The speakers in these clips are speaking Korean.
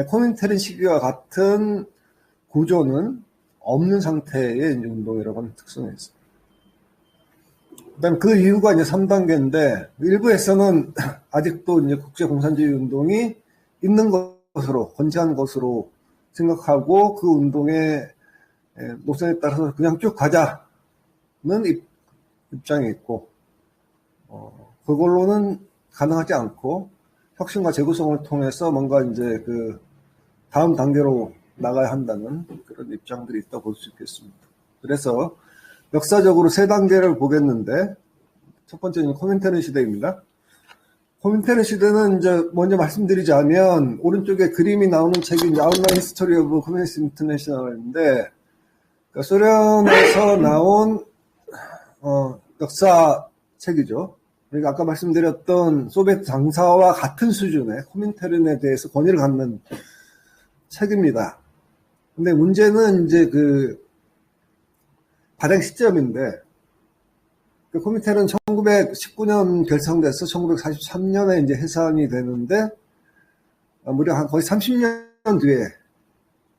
코민테른 시기와 같은 구조는 없는 상태의 이제 운동이라고 하는 특성이 있어요. 그다음 그 이유가 이제 3단계인데 일부에서는 아직도 이제 국제공산주의 운동이 있는 것으로 건재한 것으로 생각하고 그 운동의 노선에 따라서 그냥 쭉 가자는 입장이 있고 그걸로는 가능하지 않고 혁신과 재구성을 통해서 뭔가 이제 그 다음 단계로 나가야 한다는 그런 입장들이 있다고 볼 수 있겠습니다. 그래서 역사적으로 세 단계를 보겠는데 첫 번째는 코민테른 시대입니다. 코민테른 시대는 이제 먼저 말씀드리자면 오른쪽에 그림이 나오는 책이 이제 Outline History of Communist International인데 그러니까 소련에서 나온 역사 책이죠. 그러니까 아까 말씀드렸던 소비에트 당사와 같은 수준의 코민테른에 대해서 권위를 갖는 책입니다. 근데 문제는 이제 그 발행 시점인데 그 코민테른 1919년 결성돼서 1943년에 이제 해산이 되는데 무려 한 거의 30년 뒤에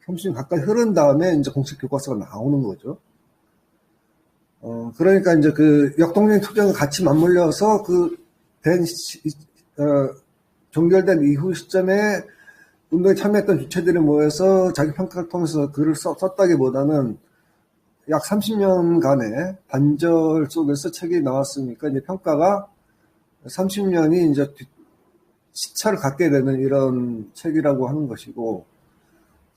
30년 가까이 흐른 다음에 이제 공식 교과서가 나오는 거죠. 그러니까 이제 그 역동적인 투쟁을 같이 맞물려서 종결된 이후 시점에 운동에 참여했던 주체들이 모여서 자기 평가를 통해서 글을 썼다기보다는 약 30년간의 반절 속에서 책이 나왔으니까 이제 평가가 30년이 이제 시차를 갖게 되는 이런 책이라고 하는 것이고,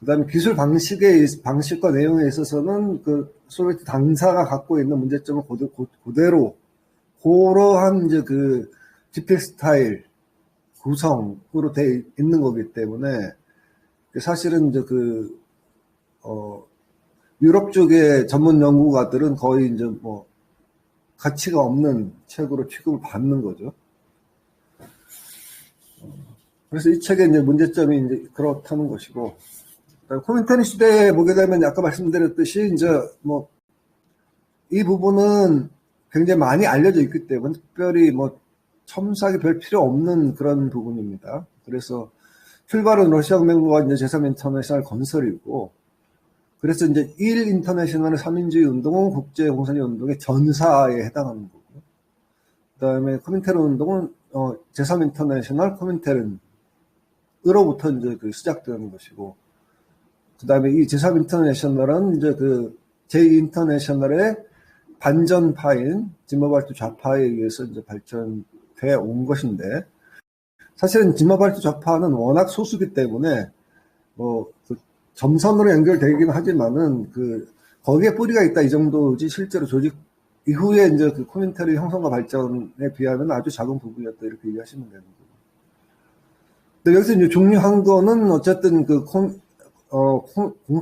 그 다음에 기술 방식과 내용에 있어서는 그 소비에트 당사가 갖고 있는 문제점을 그대로, 그러한 이제 그 집필 스타일, 구성으로 돼 있는 거기 때문에, 사실은 이제 유럽 쪽의 전문 연구가들은 거의 이제 뭐, 가치가 없는 책으로 취급을 받는 거죠. 그래서 이 책의 이제 문제점이 이제 그렇다는 것이고, 코민테른 시대에 보게 되면 아까 말씀드렸듯이 이제 뭐, 이 부분은 굉장히 많이 알려져 있기 때문에 특별히 뭐, 첨삭이 별 필요 없는 그런 부분입니다. 그래서 출발은 러시아革命과 이제 제3인터내셔널 건설이고, 그래서 이제 1 인터내셔널 3인주의 운동은 국제공산주의 운동의 전사에 해당하는 거고, 그 다음에 코민테른 운동은 제3 인터내셔널 코민테른으로부터 이제 시작되는 것이고, 그 다음에 이 제3 인터내셔널은 이제 제2 인터내셔널의 반전파인 지머발트 좌파에 의해서 이제 발전돼 온 것인데, 사실은 지머발트 좌파는 워낙 소수기 때문에 점선으로 연결되긴 하지만은 거기에 뿌리가 있다 이 정도지 실제로 조직 이후에 이제 코민테른 형성과 발전에 비하면 아주 작은 부분이었다 이렇게 이해하시면 되는 거고. 근데 여기서 이제 중요한 거는 어쨌든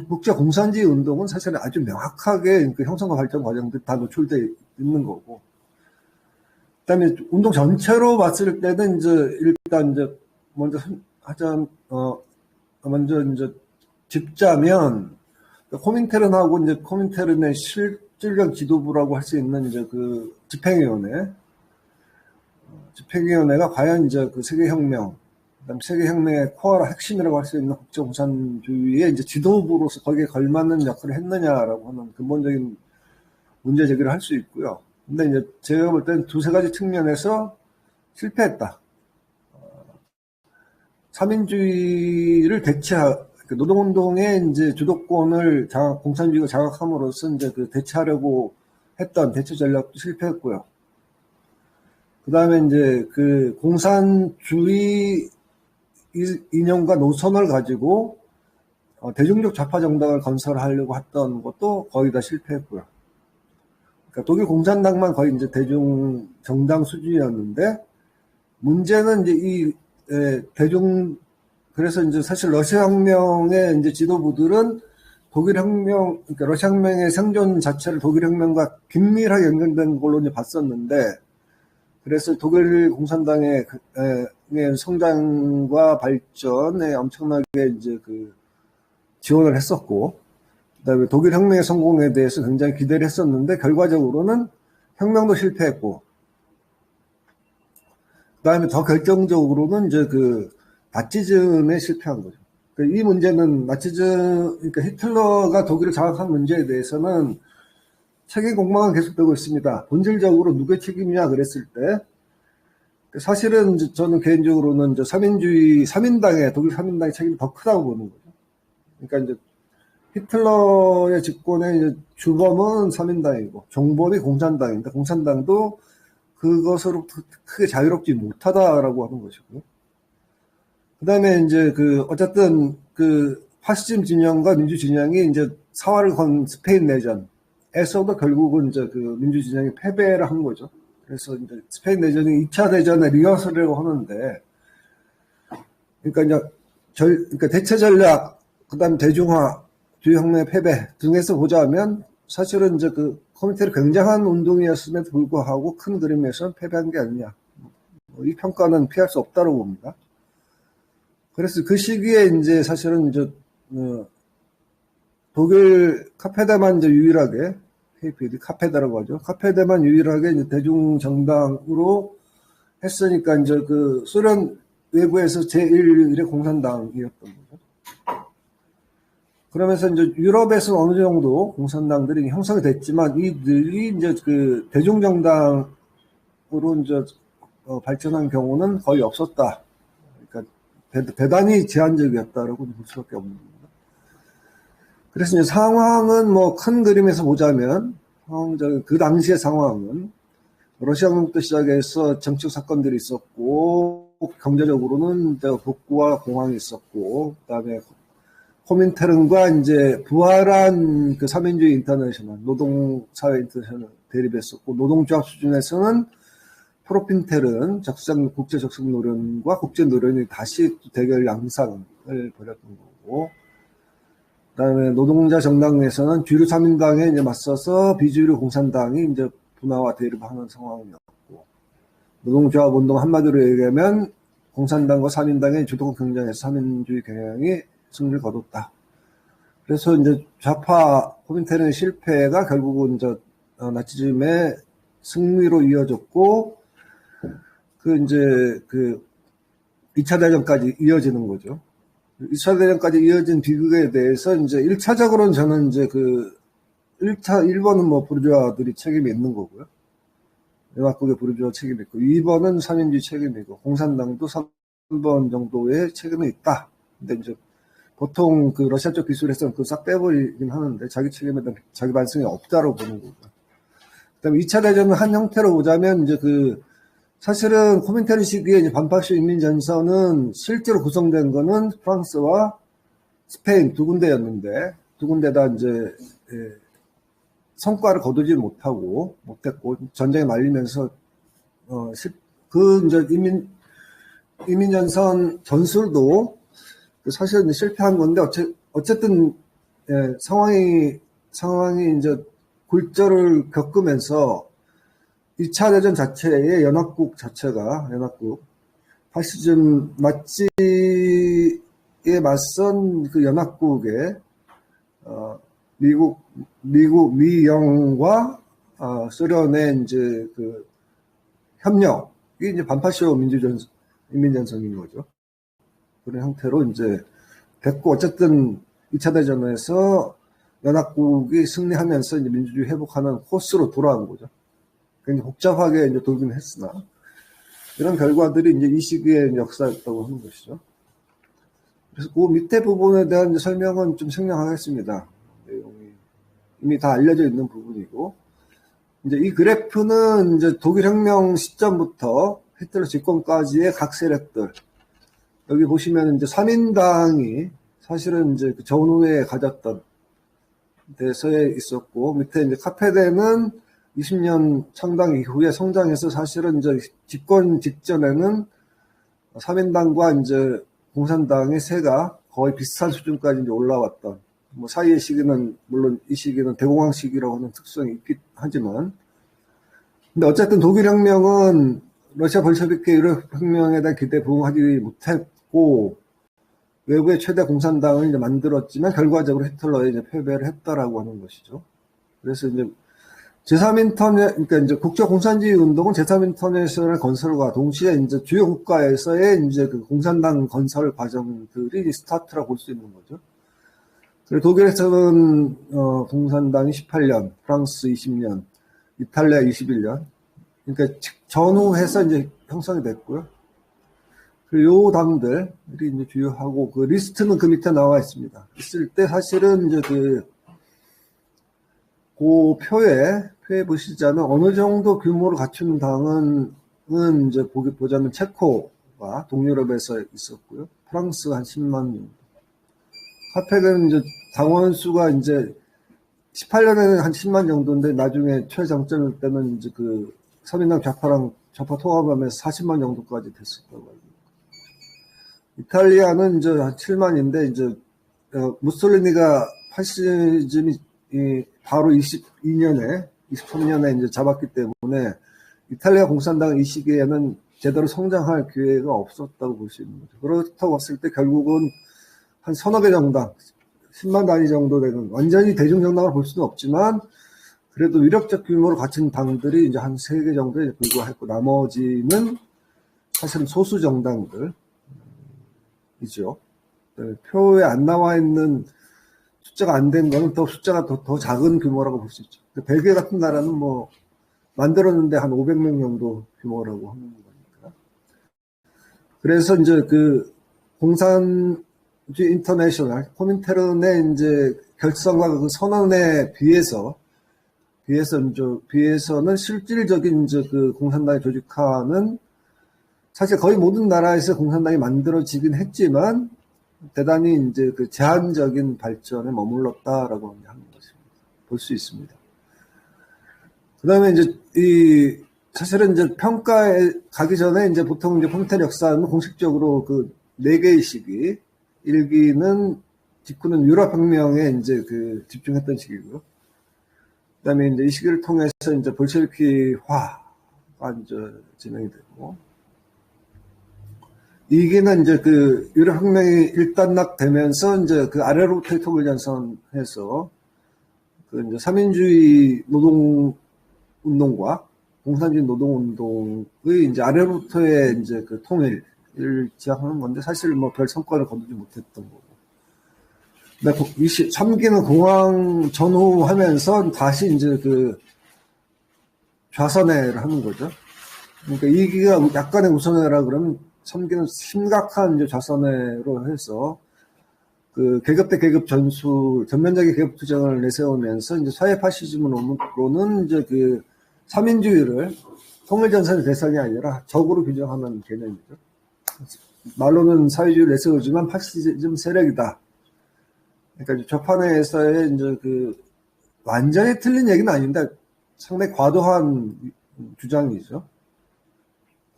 국제 공산주의 운동은 사실은 아주 명확하게 형성과 발전 과정들이 다 노출되어 있는 거고. 그다음에 운동 전체로 봤을 때는 이제 일단 이제 먼저 이제 짚자면 코민테른하고 이제 코민테른의 실질적 지도부라고 할 수 있는 이제 집행위원회가 과연 이제 세계혁명, 그다음 세계혁명의 코어라 핵심이라고 할 수 있는 국제공산주의의 이제 지도부로서 거기에 걸맞는 역할을 했느냐라고 하는 근본적인 문제 제기를 할 수 있고요. 근데 이제 제가 볼 때는 두세 가지 측면에서 실패했다. 3인주의를 노동운동의 이제 주도권을 공산주의가 장악함으로써 이제 대체하려고 했던 대체 전략도 실패했고요. 그 다음에 이제 공산주의 이념과 노선을 가지고 대중적 좌파 정당을 건설하려고 했던 것도 거의 다 실패했고요. 그러니까 독일 공산당만 거의 이제 대중 정당 수준이었는데 문제는 이제 그래서 이제 사실 러시아 혁명의 이제 지도부들은 그러니까 러시아 혁명의 생존 자체를 독일 혁명과 긴밀하게 연결된 걸로 이제 봤었는데, 그래서 독일 공산당의 성장과 발전에 엄청나게 이제 지원을 했었고, 그다음에 독일 혁명의 성공에 대해서 굉장히 기대를 했었는데, 결과적으로는 혁명도 실패했고, 그다음에 더 결정적으로는 이제 나치즘에 실패한 거죠. 이 문제는 나치즘, 그러니까 히틀러가 독일을 장악한 문제에 대해서는 책임 공방은 계속되고 있습니다. 본질적으로 누구의 책임이냐 그랬을 때, 사실은 저는 개인적으로는 삼인주의, 독일 삼인당의 책임이 더 크다고 보는 거죠. 그러니까 이제 히틀러의 집권의 이제 주범은 삼인당이고, 종범이 공산당인데, 공산당도 그것으로 크게 자유롭지 못하다라고 하는 것이고요. 그 다음에 이제 어쨌든 파시즘 진영과 민주 진영이 이제 사활을 건 스페인 내전에서도 결국은 이제 민주 진영이 패배를 한 거죠. 그래서 이제 스페인 내전이 2차 대전의 리허설이라고 하는데, 그러니까 이제 그러니까 대체 전략, 그 다음 대중화, 주요혁명의 패배 등에서 보자면 사실은 이제 코민테르 굉장한 운동이었음에도 불구하고 큰 그림에서는 패배한 게 아니냐. 이 평가는 피할 수 없다고 봅니다. 그래서 그 시기에 이제 사실은 이제 독일 카페데만 이제 유일하게 KPD 카페데라고 하죠. 카페데만 유일하게 이제 대중 정당으로 했으니까 이제 소련 외부에서 제1의 공산당이었던 거죠. 그러면서 이제 유럽에서 어느 정도 공산당들이 형성이 됐지만 이들이 이제 대중정당으로 이제 발전한 경우는 거의 없었다. 그러니까 대단히 제한적이었다라고 볼 수밖에 없는 겁니다. 그래서 이제 상황은 뭐 큰 그림에서 보자면 그 당시의 상황은 러시아 공부터 시작해서 정치적 사건들이 있었고 경제적으로는 북부와 공황이 있었고 그다음에 코민테른과 이제 부활한 삼인주의 인터내셔널, 노동사회 인터내셔널 대립했었고, 노동조합 수준에서는 프로핀테른, 국제적성노련과 국제노련이 다시 대결 양상을 벌였던 거고, 그 다음에 노동자 정당에서는 주류 3인당에 이제 맞서서 비주류 공산당이 이제 분화와 대립하는 상황이었고, 노동조합 운동 한마디로 얘기하면 공산당과 3인당의 주도권 경쟁에서 3인주의 경향이 승리를 거뒀다. 그래서 이제 좌파 코민테른의 실패가 결국은 이제 나치즘의 승리로 이어졌고, 이제 2차 대전까지 이어지는 거죠. 2차 대전까지 이어진 비극에 대해서 이제 1차적으로는 저는 이제 1번은 뭐 부르주아들이 책임이 있는 거고요. 연합국의 부르주아 책임이 있고, 2번은 삼인주의 책임이고, 공산당도 3번 정도의 책임이 있다. 근데 이제 보통 러시아 쪽 기술에서는 싹 빼버리긴 하는데 자기 책임에 대한 자기 반성이 없다고 보는 거고요. 그다음에 2차 대전은 한 형태로 보자면 이제 사실은 코민테르 시기에 이제 반파시 인민전선은 실제로 구성된 거는 프랑스와 스페인 두 군데였는데 두 군데 다 이제 성과를 거두지 못했고 전쟁에 말리면서 이제 인민전선 전술도 사실은 실패한 건데 어쨌든 상황이 이제 굴절을 겪으면서 2차 대전 자체의 연합국 파시즘 나치에 맞선 연합국의 미국 미영과 소련의 이제 협력이 이제 반파시오 인민전선인 거죠. 그런 형태로 이제 됐고, 어쨌든 2차 대전에서 연합국이 승리하면서 이제 민주주의 회복하는 코스로 돌아온 거죠. 굉장히 복잡하게 이제 돌긴 했으나, 이런 결과들이 이제 이 시기의 역사였다고 하는 것이죠. 그래서 그 밑에 부분에 대한 이제 설명은 좀 생략하겠습니다. 내용이 이미 다 알려져 있는 부분이고, 이제 이 그래프는 이제 독일 혁명 시점부터 히틀러 집권까지의 각 세력들, 여기 보시면 이제 3인당이 사실은 이제 전후에 가졌던 데서에 있었고, 밑에 이제 카페데는 20년 창당 이후에 성장해서 사실은 이제 집권 직전에는 3인당과 이제 공산당의 세가 거의 비슷한 수준까지 이제 올라왔던, 뭐 사이의 시기는, 물론 이 시기는 대공황 시기라고 하는 특성이 있긴 하지만, 근데 어쨌든 독일 혁명은 러시아 볼셰비크의 유럽 혁명에 대한 기대에 부응하지 못했고, 외부의 최대 공산당을 이제 만들었지만 결과적으로 히틀러에 이제 패배를 했다라고 하는 것이죠. 그래서 이제 제3인터넷, 그러니까 이제 국제공산주의 운동은 제3인터내셔널 건설과 동시에 이제 주요 국가에서의 이제 그 공산당 건설 과정들이 스타트라고 볼 수 있는 거죠. 그리고 독일에서는, 공산당이 18년, 프랑스 20년, 이탈리아 21년. 그러니까 전후해서 이제 형성이 됐고요. 그리고 요 당들이 이제 주요하고, 그 리스트는 그 밑에 나와 있습니다. 있을 때 사실은 이제 그 표에 보시자면 어느 정도 규모를 갖춘 당은 이제 보자면 체코가 동유럽에서 있었고요. 프랑스가 한 10만 정도. 카펙은 이제 당원 수가 이제 18년에는 한 10만 정도인데 나중에 최장점일 때는 이제 그 서민당 좌파 통합하면서 40만 정도까지 됐었다고 합니다. 이탈리아는 이제 한 7만인데 이제 무솔리니가 파시즘이 바로 23년에 이제 잡았기 때문에 이탈리아 공산당은 이 시기에는 제대로 성장할 기회가 없었다고 볼 수 있는 거죠. 그렇다고 봤을 때 결국은 한 서너 개 정당, 10만 단위 정도 되는, 완전히 대중정당을 볼 수는 없지만 그래도 위력적 규모를 갖춘 당들이 이제 한 3개 정도에 불과했고, 나머지는 사실은 소수 정당들이죠. 표에 안 나와 있는 숫자가 안 된 거는 더 숫자가 더 작은 규모라고 볼 수 있죠. 벨기에 같은 나라는 뭐 만들었는데 한 500명 정도 규모라고 하는 거니까. 그래서 이제 그 공산주의 인터내셔널 코민테른의 이제 결성과 그 선언에 비해서는 실질적인 이제 그 공산당이 조직화는 사실 거의 모든 나라에서 공산당이 만들어지긴 했지만 대단히 이제 그 제한적인 발전에 머물렀다라고 하는 것을 볼 수 있습니다. 그 다음에 이제 사실은 이제 평가에 가기 전에 이제 보통 이제 코민테른 역사는 공식적으로 그 4개의 시기, 1기는 직후는 유럽혁명에 이제 그 집중했던 시기고요. 그 다음에 이제 이 시기를 통해서 이제 볼셰비키화가 이제 진행이 되고, 2기는 이제 그 유럽혁명이 일단락되면서 이제 그 아래로부터의 통일전선해서 그 이제 삼인주의 노동운동과 공산주의 노동운동의 이제 아래로부터의 이제 그 통일을 지향하는 건데 사실 뭐 별 성과를 거두지 못했던 거고. 근데 3기는 공황 전후하면서 다시 이제 그 좌선회를 하는 거죠. 그러니까 2기가 약간의 우선회라 그러면 3기는 심각한 이제 좌선회로 해서 그 계급 대 계급 전면적인 계급 투쟁을 내세우면서 이제 사회 파시즘으로는 이제 그 삼인주의를 통일전선의 대상이 아니라 적으로 규정하는 개념이죠. 말로는 사회주의를 내세우지만 파시즘 세력이다. 그러니까 좌파내에서의 이제 그 완전히 틀린 얘기는 아닌데 상당히 과도한 주장이죠.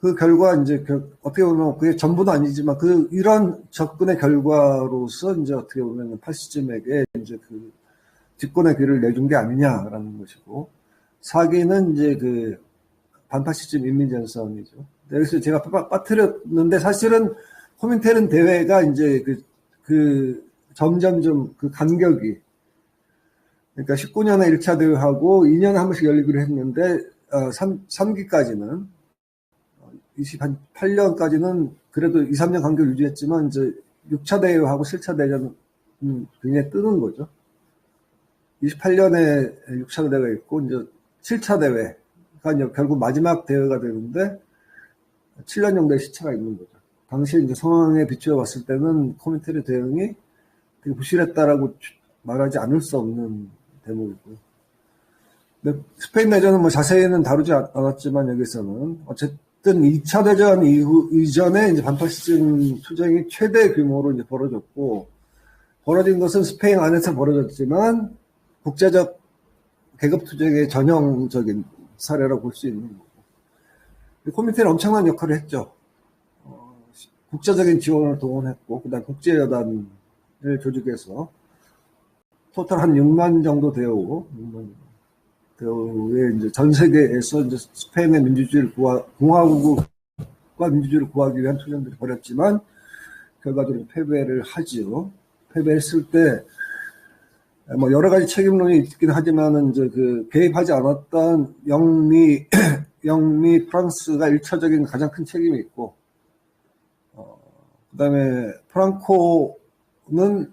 그 결과 이제 어떻게 보면 그게 전부는 아니지만 이런 접근의 결과로서 이제 어떻게 보면 파시즘에게 이제 그 집권의 기회를 내준 게 아니냐라는 것이고, 4기는 이제 그 반파시즘 인민전선이죠. 여기서 제가 빠뜨렸는데 사실은 코민테른 대회가 이제 점점 좀 그 간격이, 그러니까 19년에 1차 대회하고 2년에 한 번씩 열리기로 했는데 3기까지는 28년까지는 그래도 2, 3년 간격을 유지했지만 이제 6차 대회하고 7차 대회는 굉장히 뜨는 거죠. 28년에 6차 대회가 있고 이제 7차 대회가 이제 결국 마지막 대회가 되는데 7년 정도의 시차가 있는 거죠. 당시 이제 상황에 비추어 봤을 때는 코민테른 대응이 되게 부실했다라고 말하지 않을 수 없는 대목이고요. 근데 스페인 내전은 뭐 자세히는 다루지 않았지만 여기서는 어쨌든 2차 대전 이전에 이제 반파시즘 투쟁이 최대 규모로 이제 벌어졌고, 벌어진 것은 스페인 안에서 벌어졌지만 국제적 계급 투쟁의 전형적인 사례라고 볼 수 있는 거고. 코민테는 엄청난 역할을 했죠. 국제적인 지원을 동원했고, 그다음 국제여단을 조직해서 토탈 한 6만 정도 대우에 이제 전 세계에서 이제 스페인의 공화국과 민주주의를 구하기 위한 투쟁들이 벌였지만 결과적으로 패배를 하지요. 패배했을 때 뭐 여러 가지 책임론이 있긴 하지만은 이제 그 개입하지 않았던 영미 프랑스가 일차적인 가장 큰 책임이 있고, 그다음에 프랑코는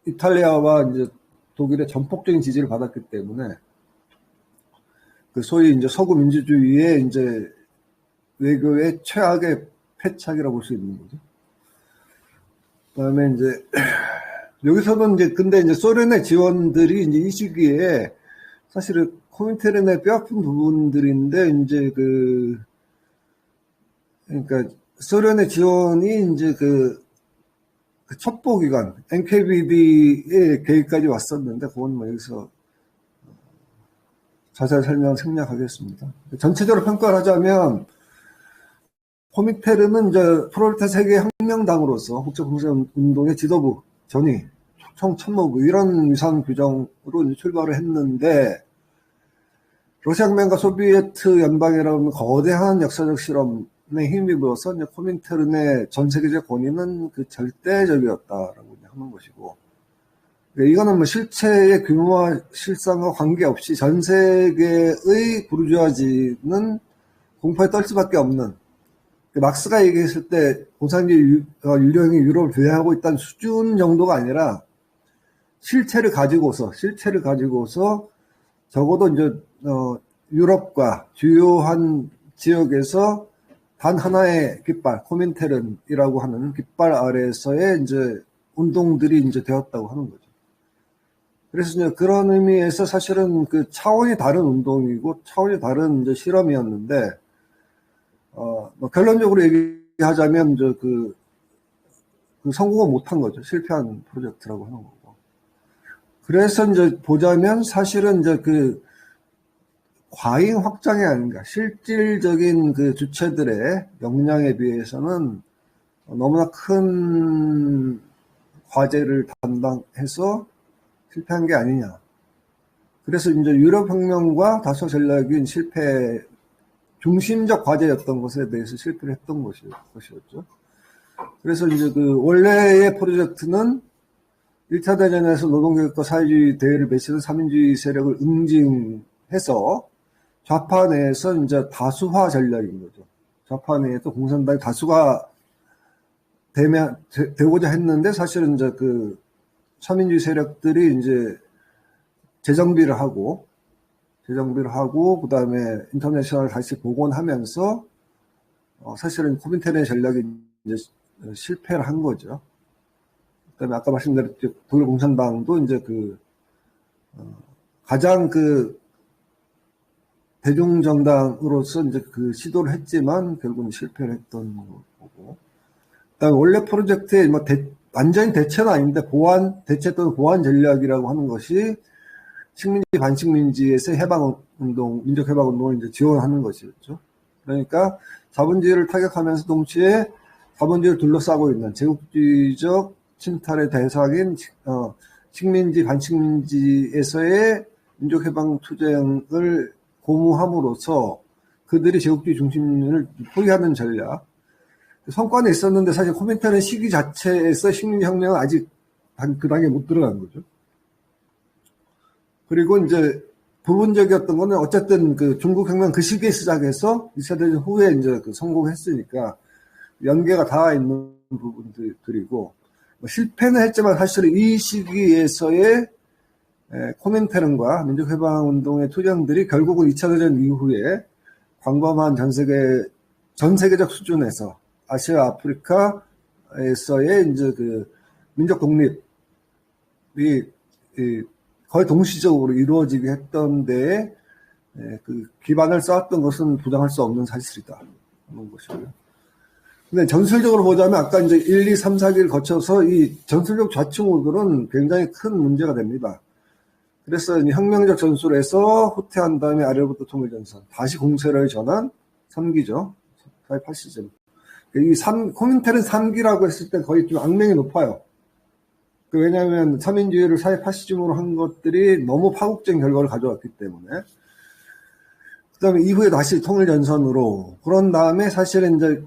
이탈리아와 이제 독일의 전폭적인 지지를 받았기 때문에 그 소위 이제 서구 민주주의의 이제 외교의 최악의 패착이라고 볼 수 있는 거죠. 그다음에 이제 여기서는 이제 근데 이제 소련의 지원들이 이제 이 시기에 사실은 코민테른의 뼈아픈 부분들인데 이제 그러니까 소련의 지원이 이제 그 첩보기관 NKVD의 계획까지 왔었는데 그건 뭐 여기서 자세히 생략하겠습니다. 전체적으로 평가를 하자면 코민테른은 이제 프롤레타 세계 혁명당으로서 국제공산운동의 지도부, 전위, 총참모부 이런 위상 규정으로 이제 출발을 했는데 러시아 혁명과 소비에트 연방이라는 거대한 역사적 실험에 힘입어서 이제 코민테른의 전 세계적 권위는 그 절대적이었다라고 하는 것이고, 이거는 뭐 실체의 규모와 실상과 관계없이 전 세계의 부르주아지는 공포에 떨 수밖에 없는, 막스가 얘기했을 때 공산주의 유령이 유럽을 배회하고 있다는 수준 정도가 아니라 실체를 가지고서 적어도 이제 유럽과 주요한 지역에서 단 하나의 깃발, 코민테른이라고 하는 깃발 아래에서의 이제 운동들이 이제 되었다고 하는 거죠. 그래서 이제 그런 의미에서 사실은 그 차원이 다른 운동이고 차원이 다른 이제 실험이었는데, 뭐 결론적으로 얘기하자면 이제 그 성공을 못한 거죠. 실패한 프로젝트라고 하는 거고. 그래서 이제 보자면 사실은 이제 그 과잉 확장이 아닌가. 실질적인 그 주체들의 역량에 비해서는 너무나 큰 과제를 담당해서 실패한 게 아니냐. 그래서 이제 유럽혁명과 다소 전략인 실패, 중심적 과제였던 것에 대해서 실패를 했던 것이었죠. 그래서 이제 그 원래의 프로젝트는 1차 대전에서 노동계급과 사회주의 대회를 맺히는 삼인주의 세력을 응징해서 좌파 내에서 이제 다수화 전략인 거죠. 좌파 내에도 공산당이 다수가 되고자 했는데 사실은 이제 그 삼인주의 세력들이 이제 재정비를 하고 그 다음에 인터내셔널 다시 복원하면서 사실은 코민테른의 전략이 이제 실패를 한 거죠. 그다음에 아까 말씀드렸듯이 독일 공산당도 이제 가장 대중정당으로서 이제 시도를 했지만 결국은 실패를 했던 거고. 그다음에 원래 프로젝트의 뭐 완전히 대체는 아닌데 대체 또는 보완 전략이라고 하는 것이 식민지 반식민지에서 해방운동, 민족해방운동을 이제 지원하는 것이었죠. 그러니까 자본주의를 타격하면서 동시에 자본주의를 둘러싸고 있는 제국주의적 침탈의 대상인 식민지 반식민지에서의 민족해방 투쟁을 고무함으로써 그들이 제국주의 중심을 포기하는 전략. 성과는 있었는데 사실 코민테른 시기 자체에서 식민지 혁명은 아직 그 단계에 못 들어간 거죠. 그리고 이제 부분적이었던 거는 어쨌든 중국 혁명 그 시기에 시작해서 2차 대전 후에 이제 성공했으니까 연계가 닿아 있는 부분들이고, 실패는 했지만 사실은 이 시기에서의 코민테른과 민족해방운동의 투쟁들이 결국은 2차 대전 이후에 광범한 전 세계적 수준에서 아시아, 아프리카에서의 이제 민족 독립이 거의 동시적으로 이루어지게 했던 데에 기반을 쌓았던 것은 부정할 수 없는 사실이다 하는 것이고요. 근데 전술적으로 보자면 아까 이제 1, 2, 3, 4기를 거쳐서 이 전술적 좌충우돌은 굉장히 큰 문제가 됩니다. 그래서 혁명적 전술에서 후퇴한 다음에 아래로부터 통일전선, 다시 공세를 전한 3기죠. 사회 파시즘. 코민테른 3기라고 했을 때 거의 좀 악명이 높아요. 왜냐하면 삼인주의를 사회 파시즘으로 한 것들이 너무 파국적인 결과를 가져왔기 때문에. 그 다음에 이후에 다시 통일전선으로. 그런 다음에 사실은 이제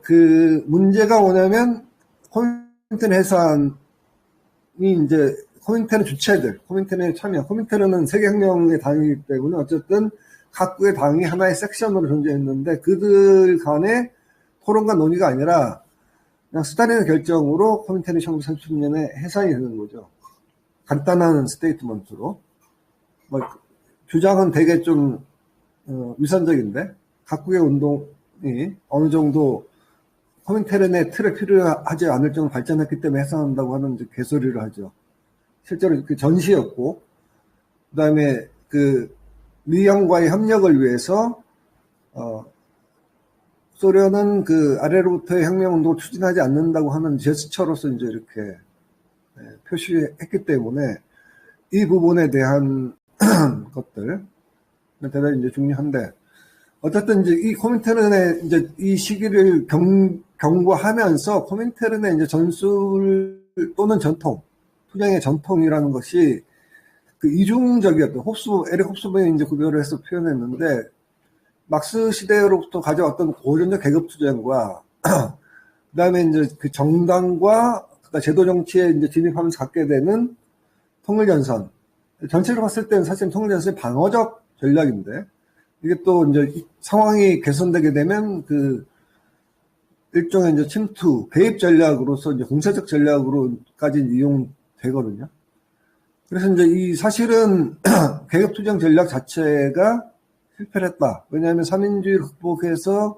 문제가 뭐냐면 코민테른 해산이 이제 코민테르 주체들, 코민테르에 참여, 코민테르는 세계혁명의 당이기 때문에 어쨌든 각국의 당이 하나의 섹션으로 존재했는데 그들 간의 토론과 논의가 아니라 그냥 스탈린의 결정으로 코민테르 1930년에 해산이 되는 거죠. 간단한 스테이트먼트로. 뭐, 주장은 되게 좀 위선적인데 각국의 운동이 어느 정도 코민테른의 틀에 필요하지 않을 정도로 발전했기 때문에 해산한다고 하는 이제 개소리를 하죠. 실제로 그 전시였고, 그 다음에 그 미양과의 협력을 위해서 소련은 그 아래로부터의 혁명운동을 추진하지 않는다고 하는 제스처로서 이제 이렇게 표시했기 때문에 이 부분에 대한 것들 대단히 이제 중요한데 어쨌든 이제 이 코민테른의 이제 이 시기를 경고하면서 코민테른의 이제 전술 또는 전통, 투쟁의 전통이라는 것이 그 이중적이었던 에릭 홉스본이 이제 구별을 해서 표현했는데 막스 시대로부터 가져왔던 고전적 계급 투쟁과 그다음에 이제 그 정당과 그러니까 제도 정치에 이제 진입하면서 갖게 되는 통일전선. 전체를 봤을 때는 사실 통일전선이 방어적 전략인데 이게 또 이제 상황이 개선되게 되면 그 일종의 이제 침투, 개입 전략으로서 이제 공세적 전략으로까지 이용되거든요. 그래서 이제 이 사실은 계급 투쟁 전략 자체가 실패를 했다. 왜냐하면 삼인주의를 극복해서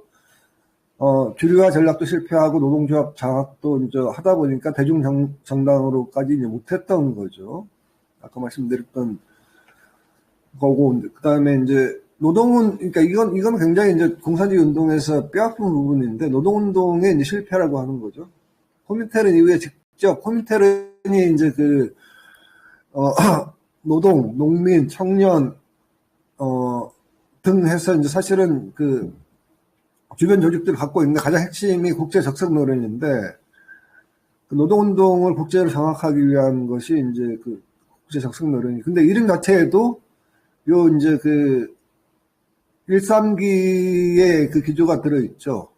주류화 전략도 실패하고 노동조합 장악도 이제 하다 보니까 대중정당으로까지 이제 못했던 거죠. 아까 말씀드렸던 거고, 그 다음에 이제 노동은, 그러니까 이건 굉장히 이제 공산주의 운동에서 뼈아픈 부분인데, 노동운동의 이제 실패라고 하는 거죠. 코민테른 이후에 직접, 코민테른이 이제 노동, 농민, 청년, 등 해서 이제 사실은 그 주변 조직들을 갖고 있는 가장 핵심이 국제 적성 노련인데, 그 노동운동을 국제로 장악하기 위한 것이 이제 그 국제 적성 노련이. 근데 이름 자체에도 요 이제 그 1~3기의 그 기조가 들어있죠.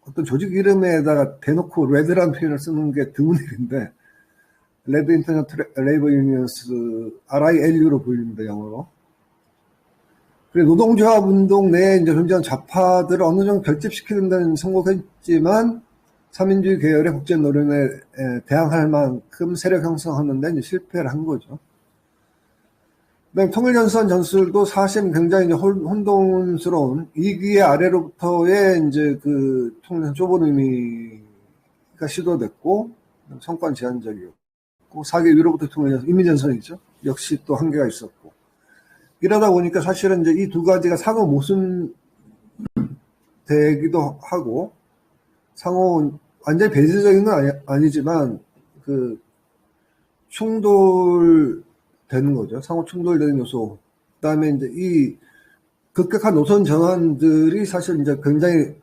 어떤 조직 이름에다가 대놓고 레드라는 표현을 쓰는 게 드문 일인데, 레드 인터내셔널 레이버 유니언스, RILU로 불립니다, 영어로. 그리고 노동조합 운동 내에 이제 존재하는 좌파들을 어느 정도 결집시키는 데는 성공했지만, 삼인주의 계열의 국제 노련에 대항할 만큼 세력 형성하는 데 이제 실패를 한 거죠. 그다음에 통일전선 전술도 사실은 굉장히 혼돈스러운 2기의 아래로부터의 이제 그 통일전 좁은 의미가 시도됐고, 성과는 제한적이었고, 4기 위로부터 통일전선, 인민전선이죠. 역시 또 한계가 있었고. 이러다 보니까 사실은 이제 이 두 가지가 상호 모순되기도 하고, 상호 완전히 배제적인 건 아니지만, 그, 충돌되는 거죠. 상호 충돌되는 요소. 그 다음에 이제 이 급격한 노선 전환들이 사실 이제 굉장히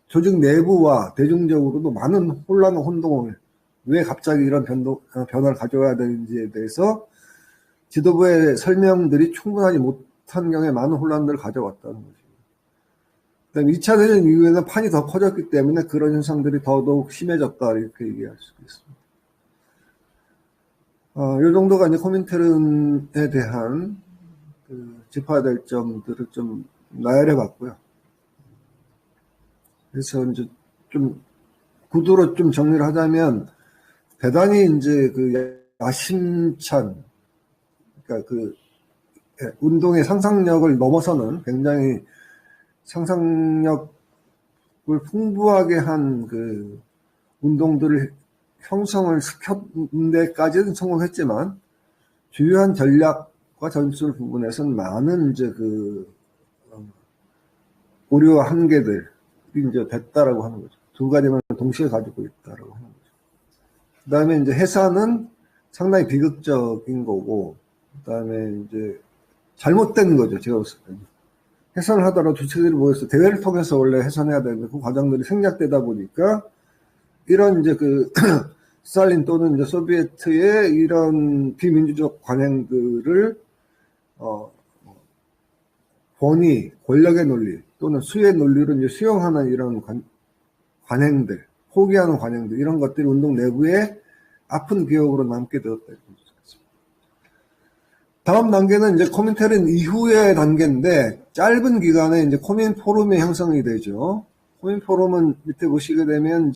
조직 내부와 대중적으로도 많은 혼란과 혼동을 왜 갑자기 이런 변화를 가져와야 되는지에 대해서 지도부의 설명들이 충분하지 못한 경우에 많은 혼란들을 가져왔다는 거죠. 그다음에 2차 대전 이후에는 판이 더 커졌기 때문에 그런 현상들이 더더욱 심해졌다 이렇게 얘기할 수 있습니다. 이 정도가 이제 코민테른에 대한 짚어야 될 점들을 좀 나열해 봤고요. 그래서 이제 좀 구도로 좀 정리를 하자면 대단히 이제 그 야심찬, 그러니까 그 운동의 상상력을 넘어서는 굉장히 상상력을 풍부하게 한 그 운동들을 형성을 시켰는 데까지는 성공했지만 주요한 전략과 전술 부분에서는 많은 이제 그 오류와 한계들이 이제 됐다라고 하는 거죠. 두 가지만 동시에 가지고 있다라고 하는 거죠. 그 다음에 이제 해산은 상당히 비극적인 거고, 그 다음에 이제 잘못된 거죠. 제가 봤을 때는. 해산을 하더라도 주체들이 모여서 대회를 통해서 원래 해산해야 되는데 그 과정들이 생략되다 보니까 이런 이제 그 스탈린 또는 이제 소비에트의 이런 비민주적 관행들을 권위, 권력의 논리 또는 수의 논리로 이제 수용하는 이런 관행들, 포기하는 관행들 이런 것들이 운동 내부에 아픈 기억으로 남게 되었다. 다음 단계는 이제 코민텔은 이후의 단계인데, 짧은 기간에 이제 코민 포럼이 형성이 되죠. 코민 포럼은 밑에 보시게 되면